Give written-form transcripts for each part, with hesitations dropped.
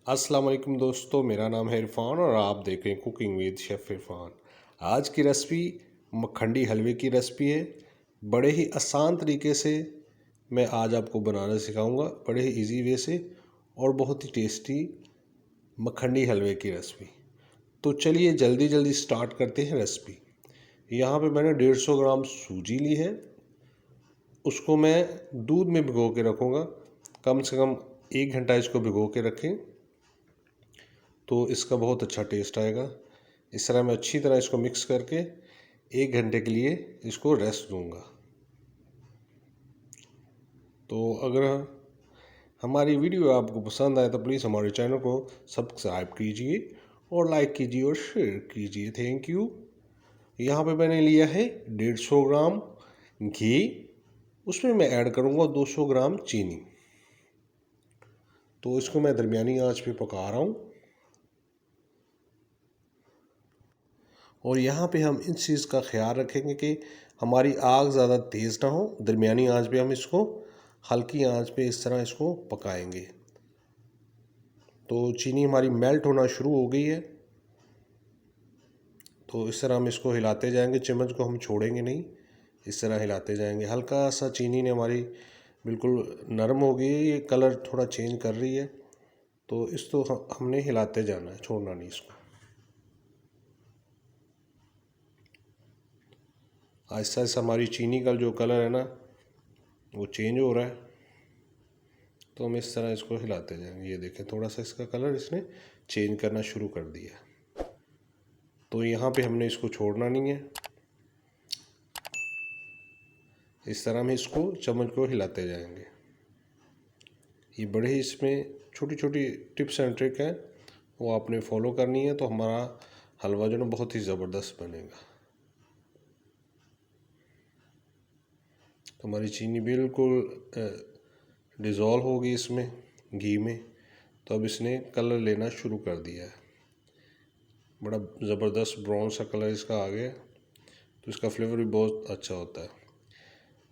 अस्सलाम वालेकुम दोस्तों, मेरा नाम है इरफान और आप देख रहे हैं कुकिंग विद शेफ़ इरफान। आज की रेसिपी मक्खंडी हलवे की रेसिपी है। बड़े ही आसान तरीके से मैं आज आपको बनाना सिखाऊंगा, बड़े ही इजी वे से और बहुत ही टेस्टी मक्खंडी हलवे की रेसिपी। तो चलिए जल्दी जल्दी स्टार्ट करते हैं रेसिपी। यहाँ पे मैंने 150 ग्राम सूजी ली है। उसको मैं दूध में भिगो के रखूँगा, कम से कम 1 घंटा इसको भिगो के रखें तो इसका बहुत अच्छा टेस्ट आएगा। इस तरह मैं अच्छी तरह इसको मिक्स करके 1 घंटे के लिए इसको रेस्ट दूंगा। तो अगर हमारी वीडियो आपको पसंद आए तो प्लीज़ हमारे चैनल को सब्सक्राइब कीजिए और लाइक कीजिए और शेयर कीजिए। Thank you. यहाँ पे मैंने लिया है 150 ग्राम घी, उसमें मैं ऐड करूँगा 200 ग्राम चीनी। तो इसको मैं दरमियानी आंच पे पका रहा हूँ। और यहाँ पे हम इस चीज़ का ख्याल रखेंगे कि हमारी आग ज़्यादा तेज़ ना हो। दरमियानी आंच पे हम इसको हल्की आंच पे इस तरह इसको पकाएंगे। तो चीनी हमारी मेल्ट होना शुरू हो गई है। तो इस तरह हम इसको हिलाते जाएंगे, चम्मच को हम छोड़ेंगे नहीं, इस तरह हिलाते जाएंगे। हल्का सा चीनी ने हमारी बिल्कुल नरम हो गई है, ये कलर थोड़ा चेंज कर रही है। तो इसको हमने हिलाते जाना है, छोड़ना नहीं इसको। आहिस्ता आहिस्ता हमारी चीनी का जो कलर है ना वो चेंज हो रहा है। तो हम इस तरह इसको हिलाते जाएंगे। ये देखें, थोड़ा सा इसका कलर इसने चेंज करना शुरू कर दिया। तो यहाँ पे हमने इसको छोड़ना नहीं है। इस तरह हम इसको चम्मच को हिलाते जाएंगे। ये बड़े ही इसमें छोटी छोटी टिप्स एंड ट्रिक हैं, वो आपने फॉलो करनी है तो हमारा हलवा जो ना बहुत ही ज़बरदस्त बनेगा। तो हमारी चीनी बिल्कुल डिज़ोल्व हो गई इसमें घी में। तो अब इसने कलर लेना शुरू कर दिया है, बड़ा ज़बरदस्त ब्राउन सा कलर इसका आ गया। तो इसका फ्लेवर भी बहुत अच्छा होता है।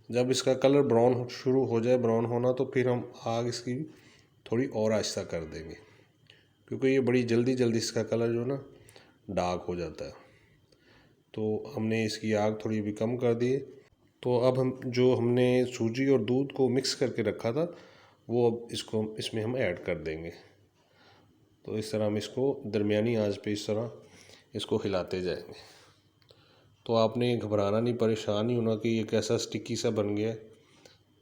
जब इसका कलर ब्राउन शुरू हो जाए, ब्राउन होना, तो फिर हम आग इसकी थोड़ी और आहिस्ता कर देंगे, क्योंकि ये बड़ी जल्दी जल्दी इसका कलर जो ना डार्क हो जाता है। तो हमने इसकी आग थोड़ी भी कम कर दी। तो अब हम जो हमने सूजी और दूध को मिक्स करके रखा था वो अब इसको इसमें हम ऐड कर देंगे। तो इस तरह हम इसको दरमियानी आंच पे इस तरह इसको हिलाते जाएंगे। तो आपने घबराना नहीं, परेशान नहीं होना कि ये कैसा स्टिकी सा बन गया।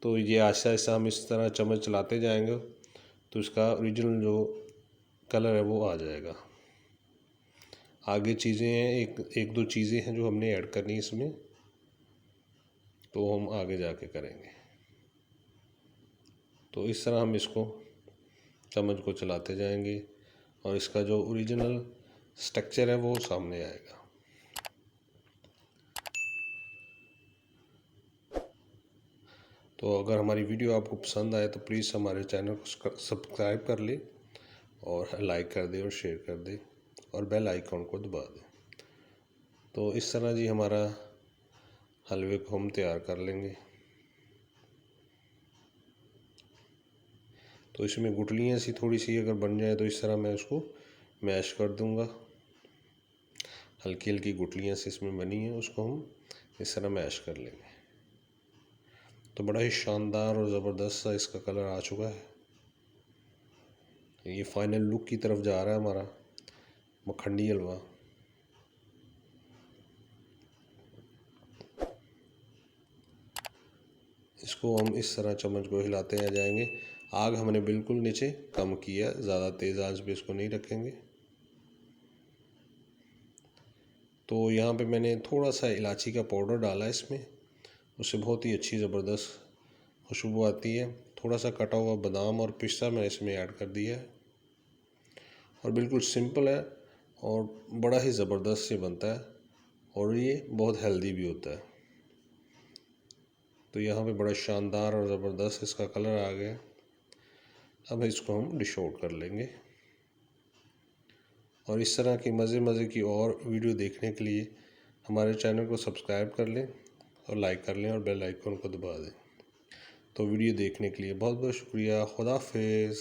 तो ये आहिस्ता आहिस्ता हम इस तरह चम्मच चलाते जाएंगे तो इसका ओरिजिनल जो कलर है वो आ जाएगा। आगे चीज़ें हैं, एक दो चीज़ें हैं जो हमने ऐड करनी है इसमें, तो हम आगे जाके करेंगे। तो इस तरह हम इसको चम्मच को चलाते जाएंगे और इसका जो ओरिजिनल स्ट्रक्चर है वो सामने आएगा। तो अगर हमारी वीडियो आपको पसंद आए तो प्लीज़ हमारे चैनल को सब्सक्राइब कर ले और लाइक कर दे और शेयर कर दे और बेल आइकॉन को दबा दें। तो इस तरह जी हमारा हलवे को हम तैयार कर लेंगे। तो इसमें गुठलियाँ सी थोड़ी सी अगर बन जाए तो इस तरह मैं उसको मैश कर दूंगा। हल्की हल्की गुठलियाँ सी इसमें बनी हैं, उसको हम इस तरह मैश कर लेंगे। तो बड़ा ही शानदार और ज़बरदस्त सा इसका कलर आ चुका है। ये फाइनल लुक की तरफ जा रहा है हमारा मक्खंडी हलवा। इसको हम इस तरह चम्मच को हिलाते आ जाएंगे। आग हमने बिल्कुल नीचे कम किया, ज़्यादा तेज़ आंच पे इसको नहीं रखेंगे। तो यहाँ पे मैंने थोड़ा सा इलायची का पाउडर डाला है इसमें, उससे बहुत ही अच्छी ज़बरदस्त खुशबू आती है। थोड़ा सा कटा हुआ बादाम और पिस्ता मैंने इसमें ऐड कर दिया है। और बिल्कुल सिंपल है और बड़ा ही ज़बरदस्त से बनता है और ये बहुत हेल्दी भी होता है। तो यहाँ पे बड़ा शानदार और ज़बरदस्त इसका कलर आ गया। अब इसको हम डिश आउट कर लेंगे। और इस तरह की मज़े की और वीडियो देखने के लिए हमारे चैनल को सब्सक्राइब कर लें और लाइक कर लें और बेल आइकन को दबा दें। तो वीडियो देखने के लिए बहुत बहुत शुक्रिया। खुदा हाफिज़।